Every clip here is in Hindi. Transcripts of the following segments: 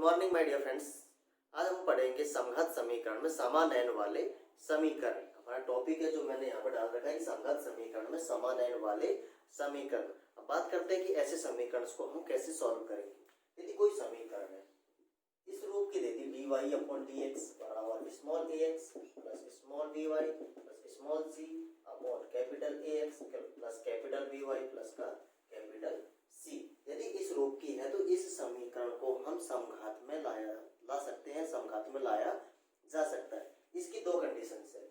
Morning my dear friends. आज हम पढ़ेंगे समघात समीकरण में समानयन वाले समीकरण। हमारा टॉपिक है जो मैंने यहाँ पर डाल रखा है, समघात समीकरण में समानयन वाले समीकरण। अब बात करते हैं कि ऐसे समीकरण को हम कैसे सॉल्व करेंगे। यदि कोई समीकरण है इस रूप की दे दी dy अपॉन dx बराबर small ax plus small by plus small c upon capital ax plus capital by plus का कैपिटल c। यदि इस रूप की है तो इस समीकरण को हम समघात में ला सकते हैं, समघात में लाया जा सकता है। इसकी दो कंडीशन है।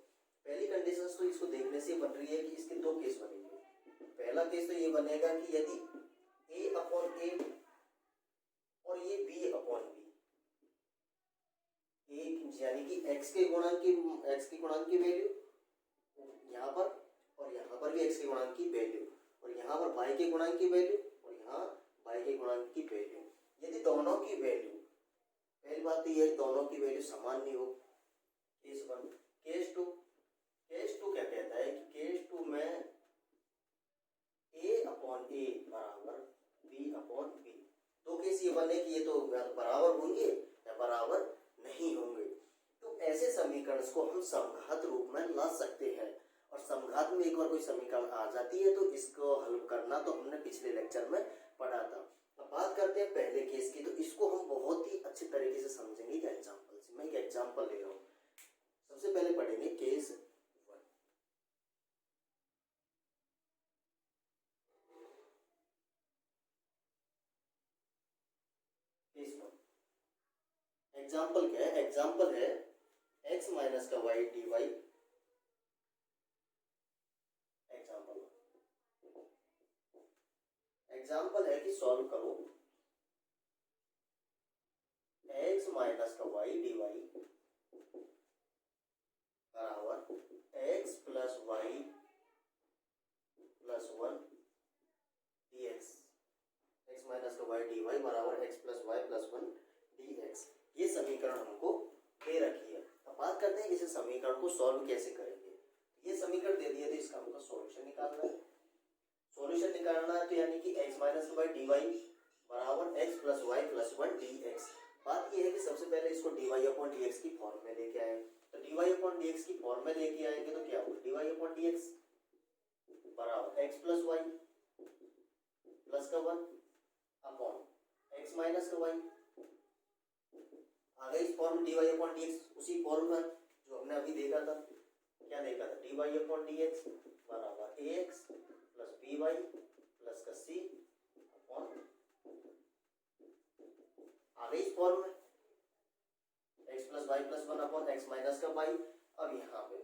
पहली कंडीशन तो इसको देखने से बन रही है कि इसके दो केस बनेंगे। पहला केस तो ये बनेगा कि यदि a अपॉन a और ये b अपॉन b, यानी कि x के गुणांक की वैल्यू यहाँ पर और यहाँ पर भी x के गुणांक की वैल्यू और यहाँ पर y के गुणांक की वैल्यू और यहाँ y के गुणांक की वैल्यू, यदि दोनों की वैल्यू, पहली बात तो ये दोनों की वैल्यू समान नहीं हो। Case one. केस टू क्या कहता है कि केस टू में a अपॉन a बराबर b अपॉन b। दो केस ये बने कि ये तो बराबर होंगे या बराबर नहीं होंगे। तो ऐसे समीकरण को हम समघात रूप में ला सकते हैं और समघात में एक बार कोई समीकरण आ जाती है तो इसको हल करना तो हमने पिछले लेक्चर में पढ़ा था। अब बात करते हैं पहले केस की, तो इसको हम बहुत ही अच्छे तरीके से समझेंगे कि एग्जांपल से। मैं एक एग्जांपल ले रहा हूँ। सबसे पहले पढ़ेंगे case one. Case one example क्या है? एग्जांपल है x माइनस का y dy। एग्जाम्पल है कि सॉल्व करो x माइनस का y dy बराबर x plus y plus 1 dx। x minus का y dy बराबर x plus y plus 1 dx। ये समीकरण हमको दे रखी है। अब बात करते हैं इस समीकरण को सॉल्व कैसे करेंगे। ये समीकरण दे दिया तो इसका हमको सॉल्यूशन निकालना है। सॉल्यूशन निकालना है तो यानी कि x minus by d y बराबर x plus Y plus 1 dx। बात ये है कि सबसे पहले इसको dy अपॉन dx की फॉर्म में लेके आए। तो dy अपॉन dx की फॉर्म में लेके आएंगे तो क्या होगा? dy अपॉन dx बराबर x प्लस वाई प्लस का 1 अपॉन x माइनस का वाई। आ गई इस फॉर्म dy अपॉन dx, उसी फॉर्म पर जो हमने अभी देखा था। क्या देखा था? dy अपॉन dx बराबर ax plus b y plus का सी अपॉन, आ गई इस फॉर्म में x plus Y plus 1 upon x minus का वाई। अब यहाँ पे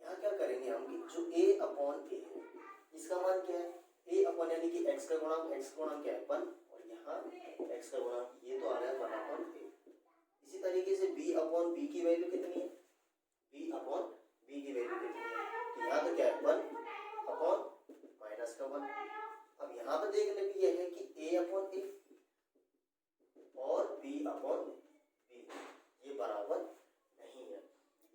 यहाँ क्या करेंगे हम कि जो a अपॉन a है इसका मान क्या है? a अपॉन यानी कि x का गुणांक क्या है? 1 और यहाँ x का गुणांक ये तो आ गया 1 अपॉन a। इसी तरीके से b अपॉन b की वैल्यू कितनी है? b अपॉन b की वैल्यू कितनी है? तो यहाँ तो क्या है? 1 अपॉन माइनस का 1। अब यहाँ पर देखने भी यह है कि a अपॉन a और b अपॉन b ये बराबर नहीं है।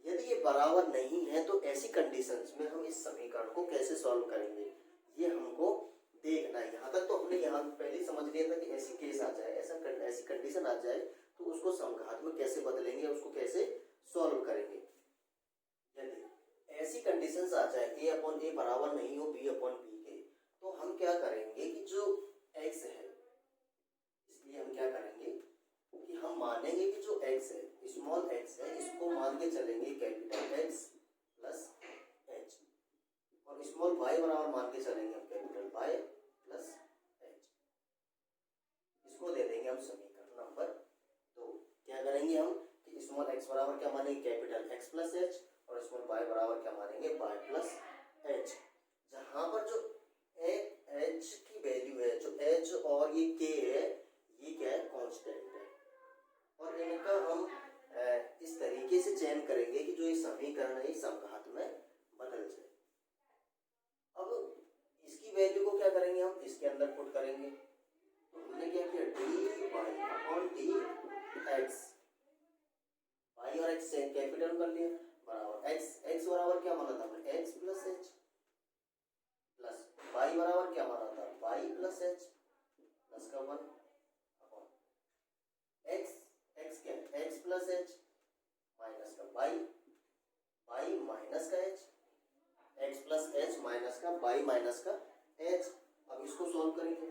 यदि ये बराबर नहीं है तो ऐसी कंडीशंस में हम इस समीकरण को कैसे सॉल्व करेंगे ये हमको देखना है। यहाँ तक तो हमने यहाँ पहले समझ लिया था कि ऐसी केस आ जाए, ऐसी कंडीशन आ जाए तो उसको समघात में कैसे बदलेंगे, उसको कैसे सॉल्व करेंगे। यदि ऐसी कंडीशंस आ जाए a अपॉन a बराबर नहीं हो b अपॉन b के, तो हम क्या करेंगे कि जो x है, इसलिए हम क्या करेंगे कि हम मानेंगे कि जो x है, स्मॉल x है, इसको मान के चलेंगे कैपिटल x प्लस h और स्मॉल y बराबर मान के चलेंगे हम कैपिटल y प्लस h। इसको दे देंगे हम समीकरण नंबर 2। क्या करेंगे हम कि स्मॉल x बराबर क्या मानेंगे? कैपिटल x प्लस h और स्मॉल y बराबर क्या मानेंगे? y plus h। जहां पर जो h की वैल्यू है, जो h और ये k है, ये क्या है? कांस्टेंट है और इनका हम इस तरीके से चयन करेंगे कि जो ये समीकरण है समघात में बदल जाए। अब इसकी वैल्यू को क्या करेंगे? हम इसके अंदर पुट करेंगे। तो हमने क्या किया? dy अपॉन dx, y और x से कैपिटल कर लिया बराबर x बराबर क्या माना था हमने? x plus h plus y बराबर क्या माना था? y प्लस h प्लस का 1 अपॉन प्लस एच माइनस का बाई, बाई माइनस का h, x plus h minus का बाई माइनस का एच। अब इसको सॉल्व करेंगे,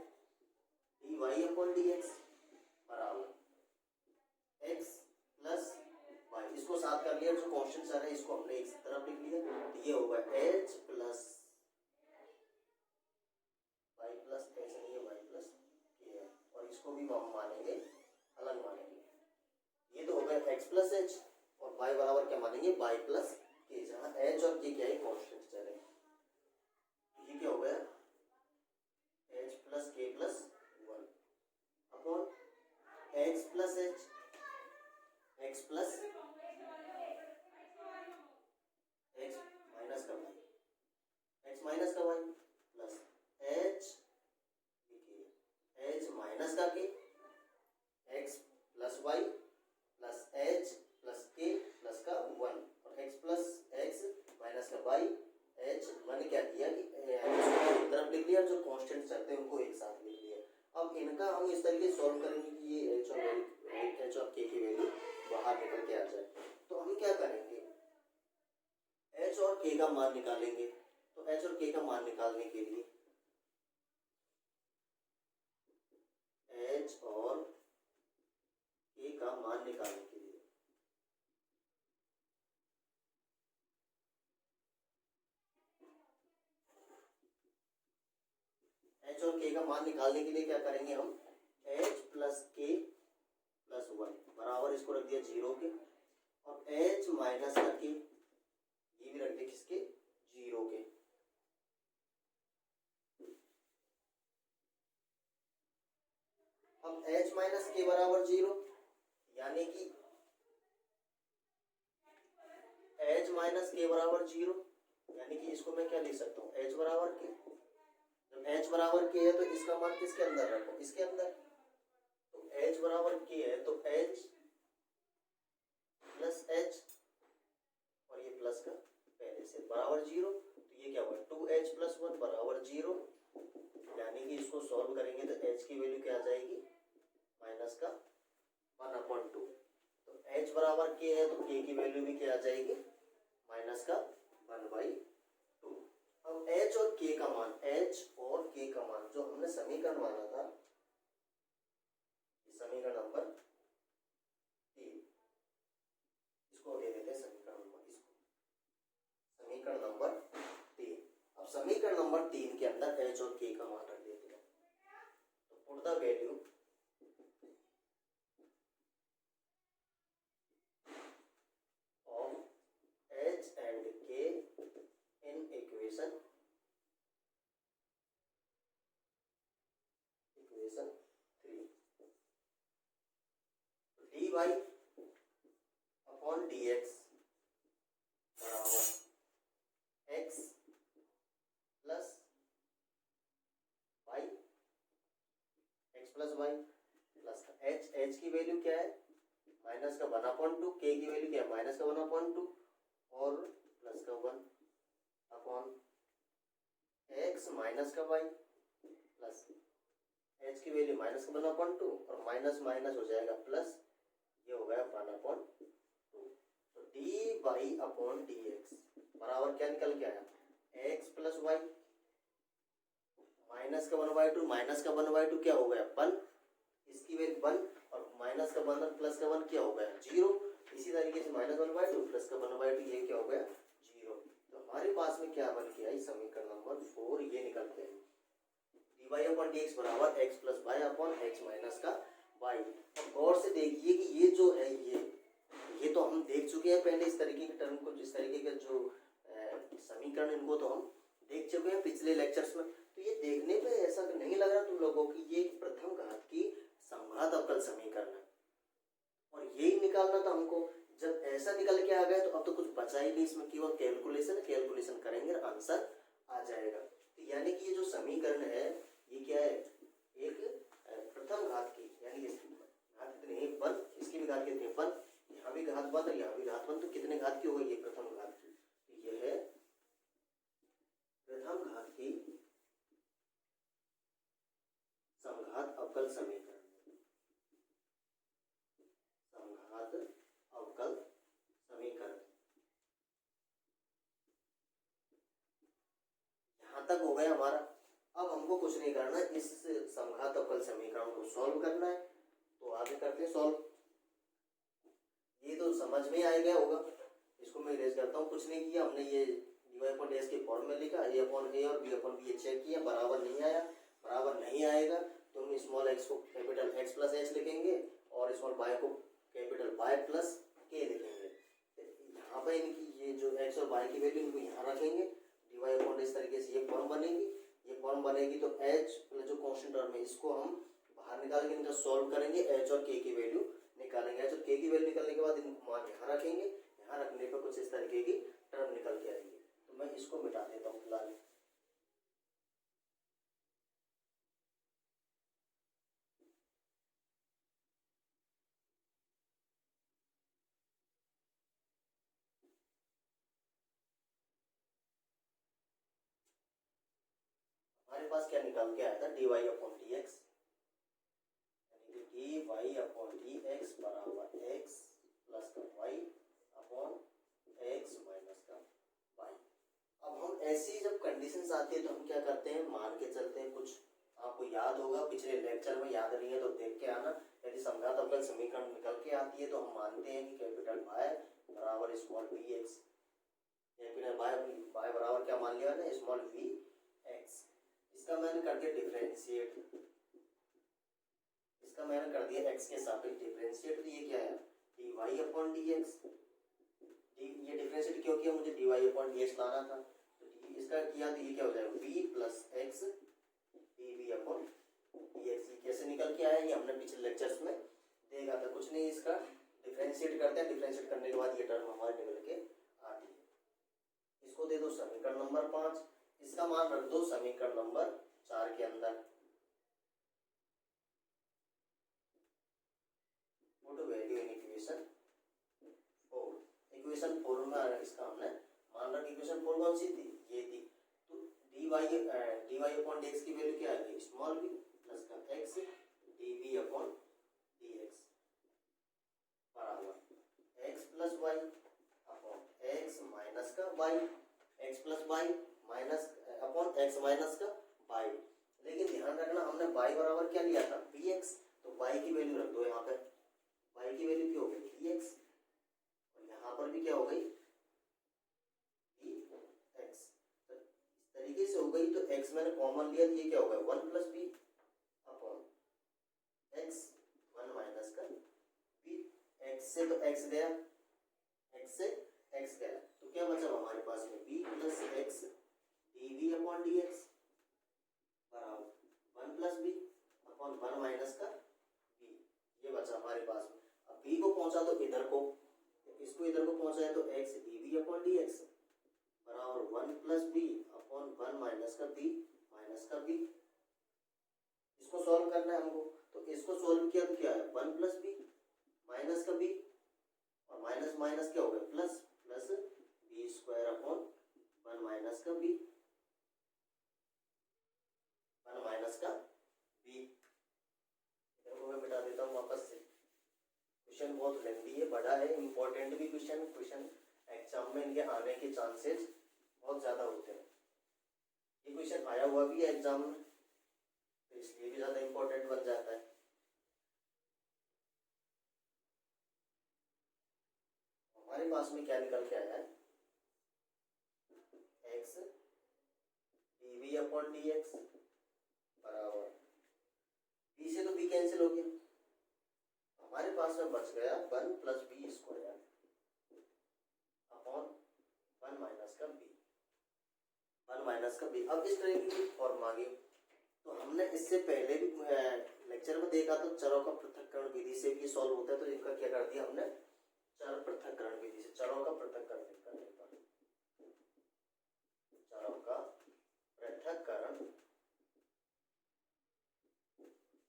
d Y upon D x बराबर एक्स प्लस वाई, इसको साथ कर लिया, जो कॉन्स्टेंट आ रहा है इसको हमने एक तरफ लिख लिया, तो ये होगा h plus Y plus h नहीं है वाई प्लस के है, और इसको भी हम मानेंगे अलग मानेंगे, ये तो होगा एक्स प्लस एच और वाई बराबर क्या मानेंगे वाई प्लस के, जहाँ एच और के क्या है कॉन्स्टेंट चल रहे हैं, ये क्या हो गया h plus k plus one upon x plus h, x plus x minus का वाई, एक्स माइनस का y plus H h minus का k, x plus Y plus h plus k plus का वन, और एक्स प्लस एक्स माइनस का वाई एच, मैंने क्या किया कि एक तरफ लिख लिया, जो कांस्टेंट चलते हैं उनको एक साथ लिख लिया। अब इनका हम इस तरीके से सॉल्व करेंगे कि ये एच और के की वैल्यू बाहर निकल के आ जाए। तो हम क्या करेंगे, एच और के का मान निकालेंगे, तो एच और के का मान निकालने के लिए एच और के का मान निकालने के लिए एच और के का मान निकालने के लिए क्या करेंगे हम, H plus k plus one बराबर इसको रख दिया जीरो के, और एच माइनस का के ये भी रख दिया किसके जीरो के। अब एच माइनस के बराबर जीरो, यानी कि एच माइनस के बराबर जीरो, यानी कि इसको मैं क्या लिख सकता हूँ एच बराबर के, जब एच बराबर के है तो इसका मान किसके अंदर रखो इसके अंदर, तो एच बराबर के है तो एच प्लस एच और ये प्लस का पहले से बराबर जीरो, तो ये क्या हुआ टू एच प्लस वन बराबर जीरो, यानी कि इसको सॉल्व करेंगे तो एच की वैल्यू क्या आ जाएगी माइनस का वन अपॉन टू, तो एच बराबर के है तो के की वैल्यू भी क्या आ जाएगी माइनस का वन बाई टू। अब एच और के का मान, एच और के का मान जो हमने समीकरण माना था, समीकरण नंबर 3, इसको दे देते हैं समीकरण नंबर, इसको समीकरण नंबर 3। अब समीकरण नंबर 3 के अंदर एच और के का मान रख देते हैं, तो put the value of H and K in equation 3, D Y upon D x बराबर x plus Y, X plus Y plus H, H की वैल्यू क्या है माइनस का वन अपॉन टू, के की वैल्यू क्या है माइनस का वन अपॉन टू और प्लस का वन अपॉन एक्स माइनस का वाई प्लस एच की वैल्यू माइनस का वन अपॉन टू और माइनस माइनस हो जाएगा प्लस, ये हो गया वन अपॉन टू, तो d Y upon D x बराबर क्या निकल के आया एक्स प्लस वाई, माइनस का वन बाई टू माइनस का वन बाई टू क्या हो गया वन, इसकी वैल्यू वन और माइनस का वन और प्लस का वन क्या हो गया जीरो, इसी तरीके से minus one by two plus का वन बाई टू ये क्या हो गया जीरो। तो हमारे पास में क्या बन गया समीकरण नंबर 4 ये निकल के D Y upon D x बराबर x plus Y upon x minus का वाई। अब गौर से देखिए कि ये जो है ये तो हम देख चुके हैं पहले इस तरीके के टर्म को, जिस तरीके के जो समीकरण इनको तो हम देख चुके हैं पिछले लेक्चर्स में। तो ये देखने पे ऐसा नहीं लग रहा तुम लोगों की ये प्रथम घात की समघात अवकल समीकरण है, और यही निकालना था हमको। जब ऐसा निकल के आ गया तो अब तो कुछ बचा ही नहीं इसमें, केवल कैलकुलेशन करेंगे और आंसर आ जाएगा। तो यानी कि ये जो समीकरण है ये क्या है एक प्रथम घात की, यानी घात कितने एक वन, इसकी भी घात कितनी वन, यहाँ भी घात वन और यहाँ भी घात वन, तो कितने घात की होगी ये प्रथम घात की, तो ये है प्रथम घात की समघात अवकल समीकरण, समघात तक हो गया हमारा। अब हमको कुछ नहीं करना, इस समघात अवकल समीकरण को सॉल्व करना है। तो आगे करते हैं सॉल्व। ये तो समझ में आ गया होगा, इसको मैं इरेज करता हूँ। कुछ नहीं किया हमने, ये dy अपॉन ds के फॉर्म में लिखा, a अपॉन a और b अपॉन b चेक किया, बराबर नहीं आया। बराबर नहीं आएगा तो हम स्मॉल x को कैपिटल x प्लस h लिखेंगे और स्मॉल y को कैपिटल y प्लस k लिखेंगे। यहाँ पर इनकी ये जो x और y की वैल्यू इनको यहाँ रखेंगे, dy अपॉन इस तरीके से ये फॉर्म बनेगी। ये फॉर्म बनेगी तो h प्लस जो कॉन्स्टेंट टर्म है इसको हम बाहर निकाल के इनका सॉल्व करेंगे, h और k की वैल्यू निकालेंगे। h और k की वैल्यू निकालने के बाद इनको मान यहाँ रखेंगे, यहाँ रखने पर कुछ इस तरीके की टर्म निकल के आएगी। तो मैं इसको मिटा देता हूँ फिलहाल। हमारे पास क्या निकाल के आया था, dy अपॉन dx, यानी कि dy अपॉन dx बराबर x प्लस का y अपॉन x माइनस का y। अब हम ऐसी जब कंडीशंस आती है तो हम क्या करते हैं, मान के चलते हैं। कुछ आपको याद होगा पिछले लेक्चर में, याद नहीं है तो देख के आना। यदि समघात अवकल समीकरण निकल के आती है तो हम मानते हैं कि कैपिटल y बराबर स्मॉल vx, कैपिटल y बराबर क्या मान लिया ना, स्मॉल vx। इसका मैंने कर दिया डिफरेंशिएट, इसका मैंने कर दिया x के सापेक्ष डिफरेंशिएट। तो ये क्या है, dy अपॉन dx। ये डिफरेंशिएट क्यों किया, मुझे dy अपॉन dx लाना था। तो इसका किया तो ये क्या हो जाएगा, v plus x dv upon dx। ये कैसे निकल के आया, ये हमने पिछले लेक्चर्स में देखा था। कुछ नहीं, इसका डिफरेंशिएट करते हैं, डिफरेंशिएट करने के बाद ये टर्म हमारे निकल के आती है। इसको दे दो समीकरण नंबर 5, इसका मान रख दो समीकरण नंबर 4 के अंदर। Put value in equation 4। Equation 4 में इसका हमने मान रखा, इक्वेशन 4 कौन सी थी, ये थी। तो dy अपॉन dx की वैल्यू क्या आ गई, स्मॉल v प्लस का x dv अपॉन dx बराबर x plus y upon x minus का y, x plus y minus upon x minus का y। लेकिन ध्यान रखना हमने y बराबर क्या लिया था, vx। तो y की वैल्यू रख दो यहाँ पे, y की वैल्यू क्या हो गई vx, और यहाँ पर भी क्या हो गई vx। तो इस तरीके से हो गई। तो x मैंने कॉमन लिया तो ये क्या हो गया, 1 plus v upon x 1 minus का v। x से तो x गया, x से x गया, तो क्या बचा हमारे पास में v plus x dv upon dx बराबर 1 प्लस v अपॉन 1 माइनस का v। ये बचा हमारे पास में। अब v को पहुंचा तो इधर को, इसको इधर को पहुंचाए तो x dv अपॉन dx बराबर 1 प्लस v अपॉन 1 माइनस का v माइनस का v। इसको सॉल्व करना है हमको, तो इसको सॉल्व किया तो क्या है, 1 प्लस v माइनस का v, और माइनस माइनस क्या हो गया plus, plus v square upon 1 minus का v, 1 माइनस का v। इधर को मैं मिटा देता हूँ वापस से। क्वेश्चन बहुत लेंथी है, बड़ा है, इंपॉर्टेंट भी क्वेश्चन एग्जाम में इनके आने के चांसेस बहुत ज़्यादा होते हैं। ये क्वेश्चन आया हुआ भी है एग्जाम में, तो इसलिए भी ज़्यादा इंपॉर्टेंट बन जाता है। हमारे पास में क्या निकल के आया है, x dv अपॉन dx बराबर b से तो b कैंसिल हो गया, हमारे पास में बच गया 1 plus b square upon 1 minus का b, 1 माइनस का b। अब इस तरह की फॉर्म आ गई। तो हमने इससे पहले भी लेक्चर में देखा तो चरों का पृथक्करण विधि से भी सॉल्व होता है। तो इनका क्या कर दिया हमने, चर पृथक्करण विधि से चरों का पृथक्करण करने पर, चरों का पृथक्करण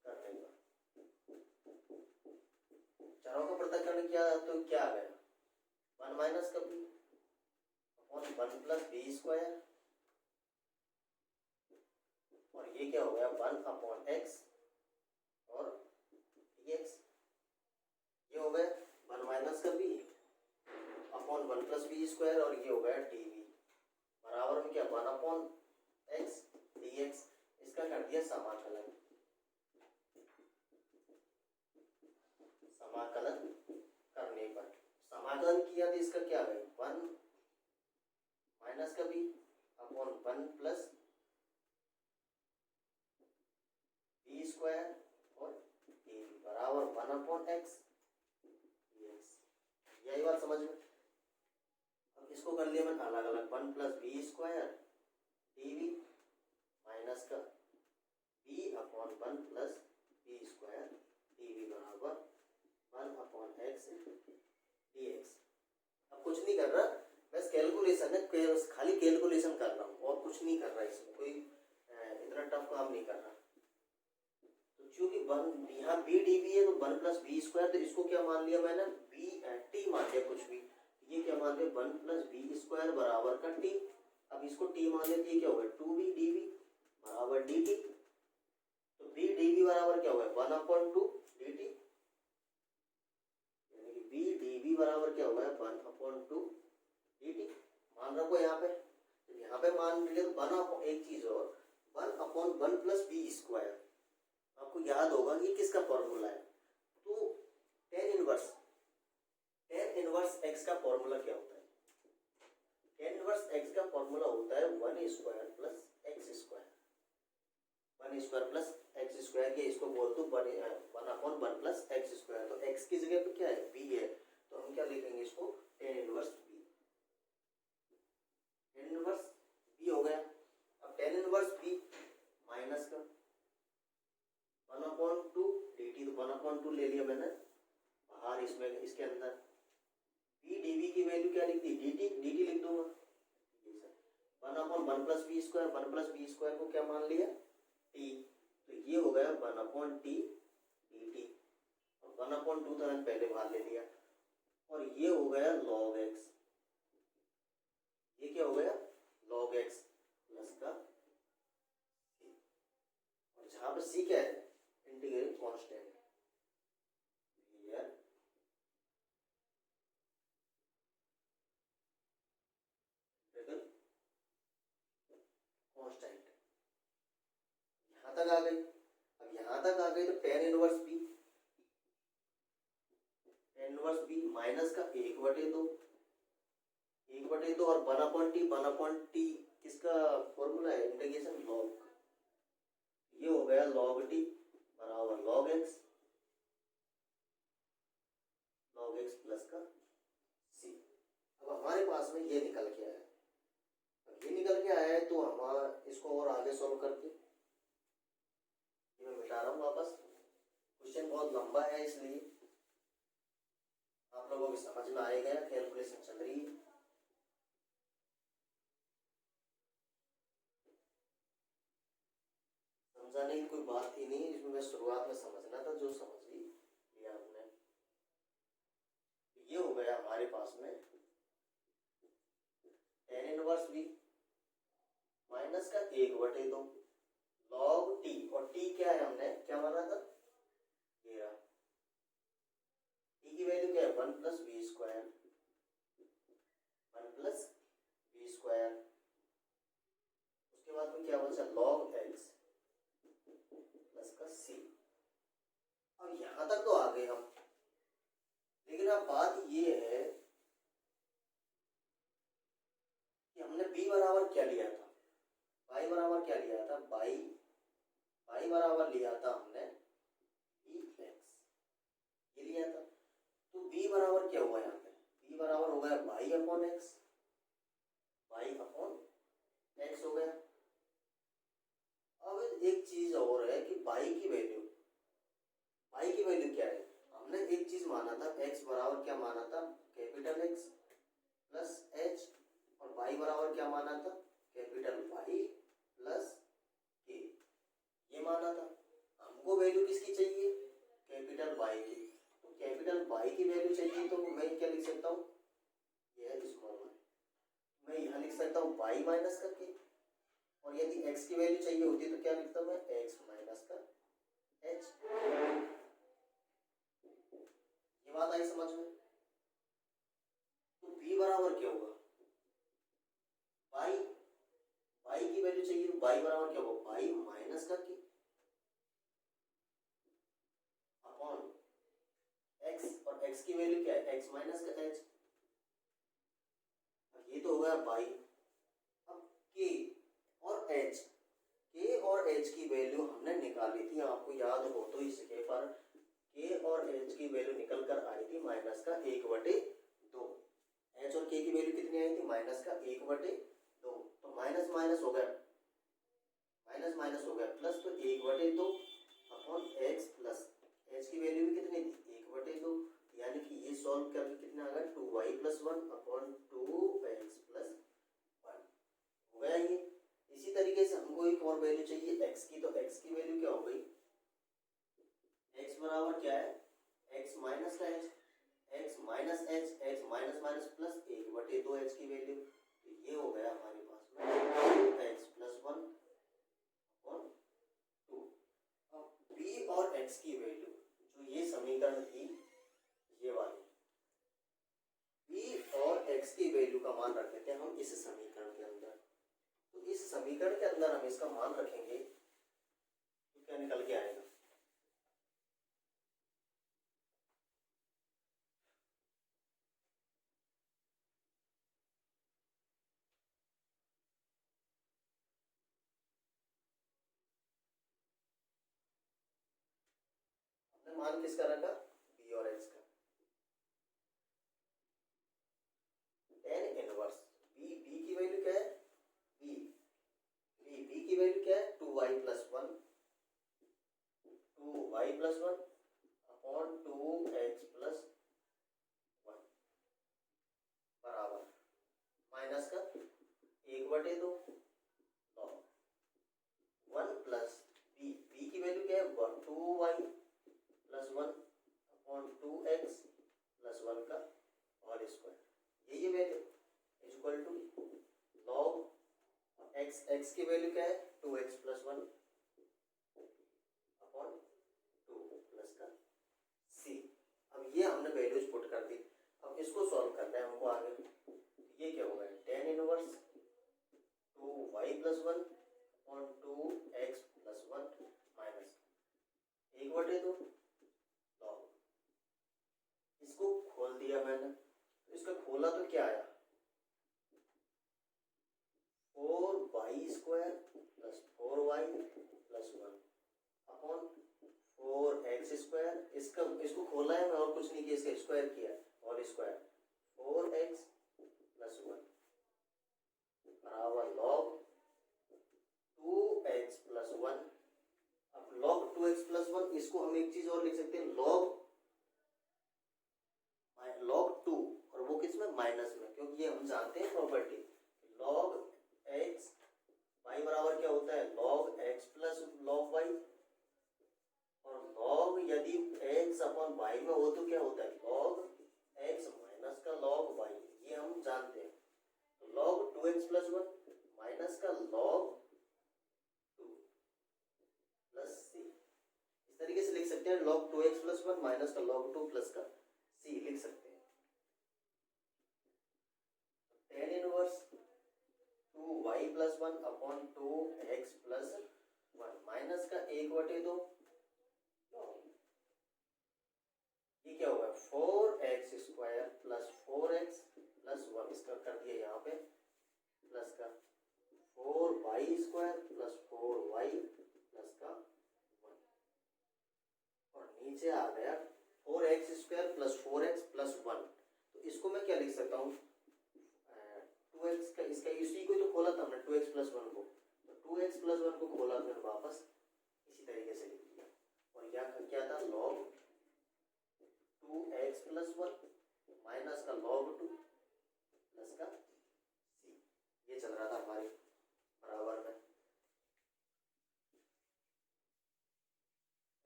करने पर, चरों का पृथक्करण किया तो क्या आ गया, 1 माइनस का b upon 1 plus b square, और ये क्या हो गया 1 अपॉन x और dx। ये हो गया 1 माइनस का b upon 1 plus b square, और ये हो गया dv बराबर में क्या 1 अपॉन x है समाकलन, समाकलन करने पर समाकलन किया तो इसका क्या है 1 माइनस का B upon 1 plus B square और ए बराबर 1 अपॉन एक्स। यही बात समझ में। अब इसको कर लिया मैंने अलग अलग 1 plus B square DV minus का B upon 1 plus B square DV बराबर 1 अपॉन एक्स डीएक्स। अब कुछ नहीं कर रहा, बस कैलकुलेशन है, खाली कैलकुलेशन कर रहा हूँ और कुछ नहीं कर रहा, इसमें कोई इतना टफ काम नहीं कर रहा। तो चूंकि यहाँ बी डीवी है तो 1 प्लस बी स्क्वायर, तो इसको क्या मान लिया मैंने बी टी मान लिया कुछ भी, ये क्या मान लिया 1 प्लस बी स्क्वायर बराबर का टी। अब इसको टी मान लिया, ये क्या होगा 2b डीवी बराबर dt। तो b dv बराबर क्या होगा 1 अपॉन 2 dt, यानी कि b dv बराबर क्या होगा 1 अपॉन 2 dt। मान रखो यहाँ पे, तो यहाँ पे मान लिया तो 1 अपॉन एक चीज और 1 अपॉन 1 प्लस बी स्क्वायर। आपको याद होगा कि किसका फॉर्मूला है, तो tan इनवर्स x का फॉर्मूला क्या होता है, tan इनवर्स x का फॉर्मूला होता है 1 square plus x square, 1 square plus x square के इसको बोल दो 1 अपॉन 1 प्लस एक्स स्क्वायर। तो x की जगह पे क्या है b है, तो हम क्या लिखेंगे इसको tan inverse b, tan inverse b हो गया। अब tan इनवर्स b माइनस का 1 अपॉन 2 dt, तो 1 अपॉन 2 ले लिया मैंने बाहर, इसमें इसके अंदर b dv की वैल्यू क्या लिख दी dt लिख दूंगा 1 अपॉन 1 plus B square, 1 plus B square को क्या मान लिया t, तो ये हो गया 1 अपॉन टी dt, और 1 अपॉन 2 तो मैंने पहले बाहर ले लिया, और ये हो गया log x, ये क्या हो गया log x प्लस का c, और जहां पर c क्या है integral constant, here integral constant. यहां तक आ गई। अब यहां तक आ गई तो tan इनवर्स b माइनस का 1/2 और 1 अपॉन टी किसका फॉर्मूला है इंटीग्रेशन log, ये हो गया log t बराबर log x प्लस का c। अब हमारे पास में ये निकल के आया है, अब ये निकल के आया है तो हमारा इसको और आगे सॉल्व करके मैं मिटा रहा हूँ वापस, क्वेश्चन बहुत लंबा है इसलिए आप लोगों की समझ में आएगा, कैलकुलेशन चल रही है। समझाने की कोई बात ही नहीं, इसमें मैं शुरुआत में समझना था, जो समझ लिया हमने। ये हो गया हमारे पास में tan इनवर्स b माइनस का 1/2 log t, और t क्या है हमने क्या माना था 13, t की वैल्यू क्या है 1 plus B square, 1 plus B square, उसके बाद में क्या बचा log x प्लस का c। अब यहां तक तो आ गए हम, लेकिन अब बात ये है कि हमने b बराबर क्या लिया था, y बराबर क्या लिया था, y बराबर लिया था हमने bx, ये लिया था। तो b बराबर क्या हुआ यहाँ पे, b बराबर हो गया y अपॉन x हो गया। अब एक चीज और है कि y की वैल्यू क्या है, हमने एक चीज माना था x बराबर क्या माना था कैपिटल X प्लस h, और y बराबर क्या माना था कैपिटल Y प्लस k, ये माना था। हमको वैल्यू किसकी चाहिए कैपिटल Y की, तो कैपिटल Y की वैल्यू चाहिए, तो मैं क्या लिख सकता हूँ ये स्मॉल y, मैं यहाँ लिख सकता हूँ y माइनस का k, और यदि x की वैल्यू चाहिए होती तो क्या लिखता मैं x माइनस का h। ये बात आई समझ में। तो b बराबर क्या होगा y की वैल्यू चाहिए, y बराबर क्या होगा y माइनस का k, की वैल्यू क्या है, x माइनस का h। ये तो हो गया बाई। अब k और h, k और h की वैल्यू हमने निकाली थी, आपको याद हो तो इसके पर k और h की वैल्यू निकल कर आई थी माइनस का 1/2। h और k की वैल्यू कितनी आई थी, माइनस का 1/2। तो माइनस माइनस हो गया, माइनस माइनस हो गया प्लस, तो 1/2 अपॉन x प्लस h की वैल्यू भी कितनी थी, 1/2, यानी कि ये सॉल्व करके कितना आ गया 2y + 1 अपॉन 2x + 1 हो गया ये। इसी तरीके से हमको एक और वैल्यू चाहिए x की, तो x की वैल्यू क्या हो गई, x बराबर क्या है, x माइनस का h, x minus h, x minus minus plus 1/2 h की वैल्यू, तो ये हो गया हमारे पास में 2x + 1 अपॉन 2। अब b और x की वैल्यू, जो ये समीकरण थी ये वाली, b और x की वैल्यू का मान रख देते हैं हम इस समीकरण के अंदर। तो इस समीकरण के अंदर हम इसका मान रखेंगे तो क्या निकल के आएगा, हमने मान किसका रखा, b और x का, tan इनवर्स b, b की वैल्यू क्या है, b की वैल्यू क्या है 2y + 1, 2y + 1 अपॉन 2x + 1 बराबर माइनस का 1/2 लॉग 1 प्लस b की वैल्यू क्या है 2y + 1 अपॉन 2x + 1 का होल स्क्वायर, ये value is equal to log x की वैल्यू क्या है 2x + 1 अपॉन 2 प्लस का c। अब ये हमने वैल्यूज पुट कर दी, अब इसको सॉल्व करना है हमको आगे। ये क्या होगा, tan inverse 2y + 1 upon 2x + 1 minus 1/2 log, इसको खोल दिया मैंने, तो इसका खोला तो क्या आया 4y² + 4y + 1 अपॉन 4x², इसको खोला है मैं और कुछ नहीं किया, इसका स्क्वायर किया होल स्क्वायर 4x + 1 बराबर लॉग 2x + 1। अब log 2x + 1, इसको हम एक चीज और लिख सकते हैं log 2, और वो किस में, माइनस में, क्योंकि ये हम जानते हैं प्रॉपर्टी log x y बराबर क्या होता है log x + log y, और log यदि x अपॉन y में हो तो क्या होता है log x माइनस का log y, ये हम जानते हैं। तो log 2x + 1 माइनस का log 2 प्लस c, इस तरीके से लिख सकते हैं log 2x + 1 माइनस का log 2 प्लस का c लिख सकते हैं। tan inverse 2y + 1 upon 2x + 1 minus का 1/2, ये क्या होगा 4x² + 4x + 1, इसका कर दिया यहाँ पे प्लस का 4y² + 4y प्लस का 1, और नीचे आ गया 4x² + 4x + 1। तो इसको मैं क्या लिख सकता हूँ 2x का, इसका इसी को तो खोला था हमने 2x + 1 को, तो 2x + 1 को खोला फिर वापस इसी तरीके से लिख दिया, और यहाँ क्या था log 2x + 1 माइनस का log 2 प्लस का c, ये चल रहा था हमारे बराबर में।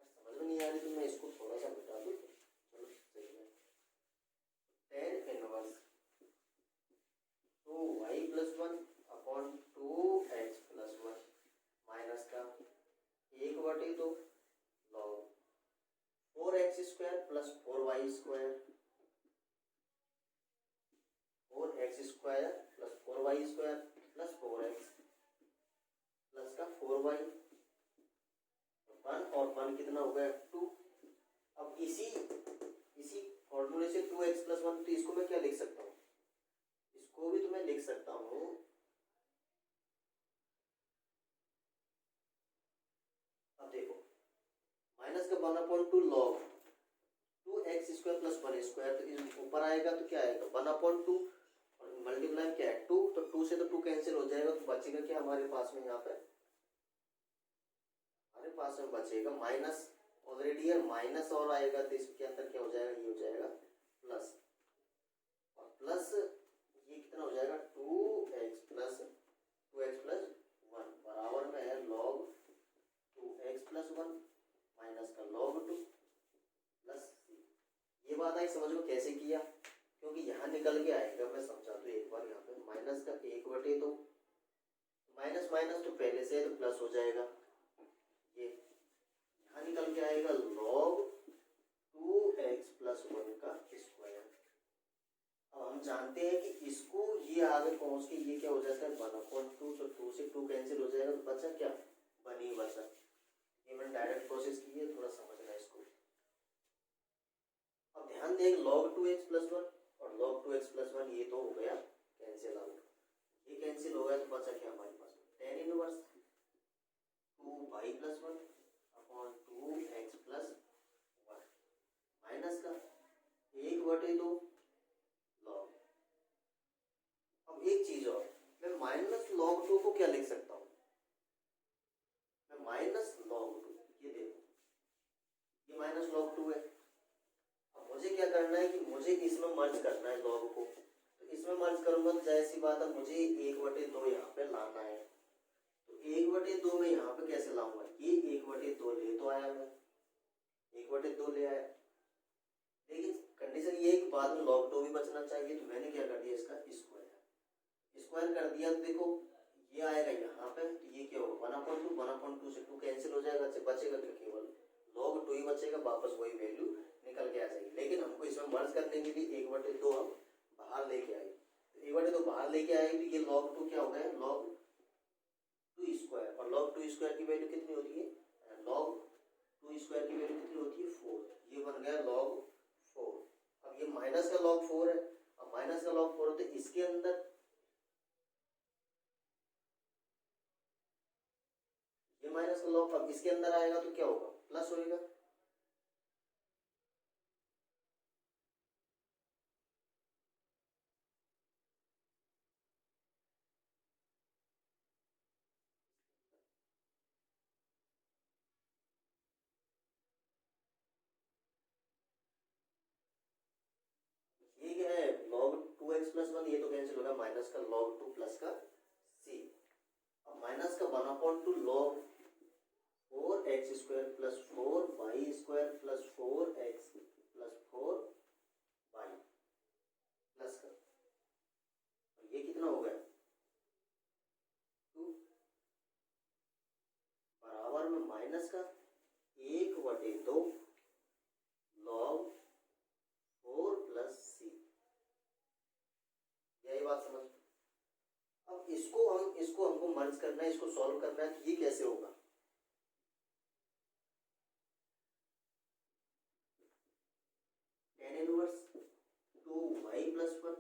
समझ में नहीं आ रही तो मैं इसको थोड़ा सा मिटा दूँ, चलो सही है। tan inverse 2y + 1 upon 2x + 1 minus का 1/2 log 4x² + 4y² 4x² + 4y² + 4x plus का 4y, 1 और 1 कितना हो गया 2। अब इसी फॉर्मूले से तो इसको मैं क्या लिख सकता हूँ, इसको भी तो मैं लिख सकता हूँ अब देखो माइनस का 1/2 लॉग 2x² प्लस 1² तो इस ऊपर आएगा तो क्या आएगा 1/2 और मल्टीप्लाई क्या है 2 तो 2 से तो 2 कैंसिल हो जाएगा तो बचेगा क्या हमारे पास में, यहाँ पे हमारे पास में बचेगा माइनस, ऑलरेडी यार माइनस और आएगा तो इसके अंदर क्या हो जाएगा, ये हो जाएगा प्लस, और प्लस ये कितना हो जाएगा 2x प्लस 1 बराबर में है लॉग 2x प्लस 1 माइनस का log 2 प्लस ये बात आई समझ में कैसे किया, क्योंकि यहाँ निकल के आएगा, मैं समझा दूँ एक बार, यहाँ पे माइनस का 1/2 माइनस माइनस तो पहले से है तो प्लस हो जाएगा, ये यहाँ निकल के आएगा log 2x प्लस 1 का स्क्वायर। अब हम जानते हैं कि इसको ये आगे पहुँच के ये क्या हो जाता है 1/2 तो 2 से 2 कैंसिल हो जाएगा तो बचा क्या 1 ही बचा। ये मैंने डायरेक्ट प्रोसेस की है, थोड़ा समझना इसको। अब ध्यान दें log 2x प्लस 1 और log 2x प्लस 1 ये तो हो गया कैंसिल आउट, ये कैंसिल हो गया तो बचा क्या हमारे पास tan inverse 2y plus 1 upon 2x plus 1 minus का 1/2 log। अब एक चीज और, मैं माइनस log 2 को क्या लिख सकता हूँ, मैं माइनस log 2, ये देखो ये माइनस log 2 है। अब मुझे क्या करना है कि मुझे इसमें मर्ज करना है log को, तो इसमें मर्ज करूंगा तो जाहिर सी बात है मुझे 1/2 यहाँ पे लाना है, तो 1/2 में यहाँ पे कैसे लाऊंगा, ये 1/2 ले तो आया, मैं 1/2 ले आया, लेकिन कंडीशन ये है कि बाद में log 2 भी बचना चाहिए, तो मैंने क्या कर दिया इसका स्क्वायर कर दिया, तो देखो ये आएगा यहाँ पे तो ये क्या होगा 1/2 से 2 कैंसिल हो जाएगा, बचेगा क्या केवल log 2 ही बचेगा, वापस वही वैल्यू निकल के आ जाएगी। लेकिन हमको इसमें मर्ज करने के लिए 1/2 हम बाहर लेके आए, तो 1/2 बाहर लेके आए तो ये log 2 क्या हो गया log 2 स्क्वायर, और log 2 स्क्वायर की वैल्यू कितनी होती है, log 2 स्क्वायर की वैल्यू कितनी होती है 4, ये बन गया log 4। अब ये माइनस का log 4 है, अब माइनस का log 4 तो इसके अंदर ये माइनस का log अब इसके अंदर आएगा तो क्या होगा प्लस होएगा, ये क्या है log 2x प्लस 1 ये तो कैंसिल होगा, माइनस का log 2 प्लस का c, अब माइनस का 1/2 log 4x square plus 4y square plus 4x plus 4y plus का, ये कितना हो गया 2 बराबर में माइनस का 1/2 log 4 प्लस c, यही बात समझ। अब इसको हमको मर्ज करना है, इसको सॉल्व करना है, तो ये कैसे होगा, tan inverse 2y plus 1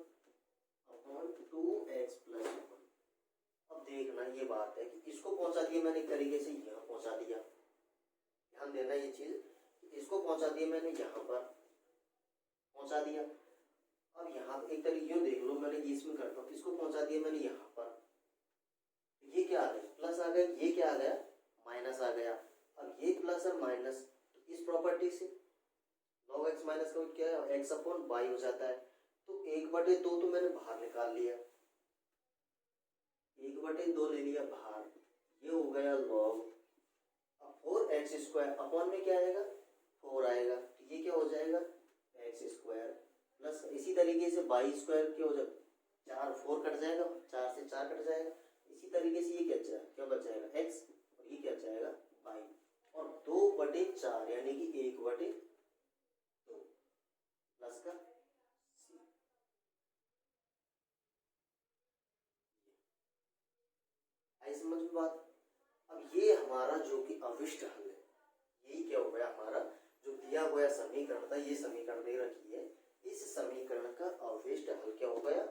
upon 2x plus 1। अब देखना ये बात है कि इसको पहुंचा दिया मैंने एक तरीके से यहाँ पहुंचा दिया, ध्यान देना ये चीज, इसको पहुंचा दिया मैंने यहाँ पर पहुंचा दिया। अब यहाँ एक तरीके यूँ देख लो, मैंने इसमें करता हूँ, इसको पहुंचा दिया मैंने यहाँ पर, ये क्या आ गया प्लस आ गया, ये क्या आ गया माइनस आ गया। अब ये प्लस और माइनस तो इस प्रॉपर्टी से log x माइनस का क्या है x अपॉन y हो जाता है, तो 1/2 तो मैंने बाहर निकाल लिया, 1/2 ले लिया बाहर, ये हो गया log, अब 4x स्क्वायर अपॉन में क्या आएगा 4 आएगा, तो ये क्या हो जाएगा x स्क्वायर प्लस इसी तरीके से y स्क्वायर क्या हो जाएगा 4 4 कट जाएगा, 4 से 4 कट जाएगा, इसी तरीके से ये क्या बच जाएगा x और ये क्या जाएगा y, और 2/4 यानी कि 1/2 प्लस का c। आई समझ में बात। अब ये हमारा जो कि अविष्ट हल है, यही क्या हो गया हमारा जो दिया हुआ समीकरण था, ये समीकरण दे रखी है, इस समीकरण का अवशिष्ट हल क्या हो गया,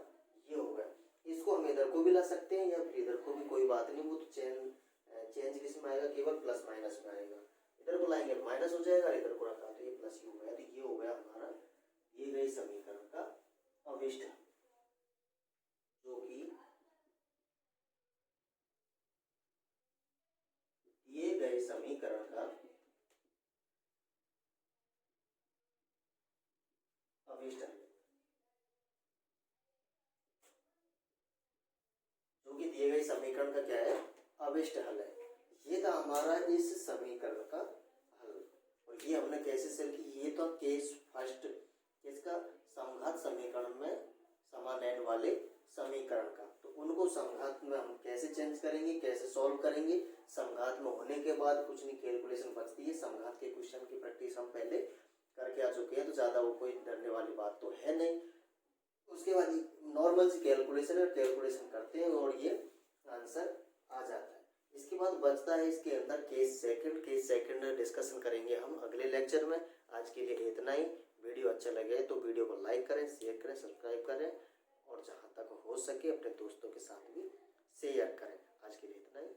ये हो गया। इसको हम इधर को भी ला सकते हैं या फिर इधर को भी, कोई बात नहीं, वो तो चेंज किस में आएगा, केवल प्लस माइनस में आएगा। इधर को लाएंगे माइनस हो जाएगा, इधर को रखा तो ये प्लस ही हो गया। तो ये हो गया हमारा दिए गए समीकरण का अवशिष्ट, जो कि दिए गए समीकरण का अवशिष्ट, जो कि दिए गए समीकरण का क्या है, अवशिष्ट हल है। ये था हमारा इस समीकरण का हल। और ये हमने कैसे सेल की, ये तो केस फर्स्ट, किसका, समघात समीकरण में समान n वाले समीकरण का। तो उनको समघात में हम कैसे चेंज करेंगे, कैसे सॉल्व करेंगे। समघात में होने के बाद कुछ नहीं कैलकुलेशन बचती है। समघात के क्वेश्चन की प्रैक्टिस हम पहले करके आ चुके हैं, तो ज़्यादा वो कोई डरने वाली बात तो है नहीं। उसके बाद नॉर्मल सी कैलकुलेशन है, कैलकुलेशन करते हैं और ये आंसर आ जाता है। इसके बाद बचता है इसके अंदर केस सेकंड डिस्कशन करेंगे हम अगले लेक्चर में। आज के लिए इतना ही। वीडियो अच्छा लगे तो वीडियो को लाइक करें, शेयर करें, सब्सक्राइब करें और जहाँ तक हो सके अपने दोस्तों के साथ भी शेयर करें। आज के लिए इतना ही।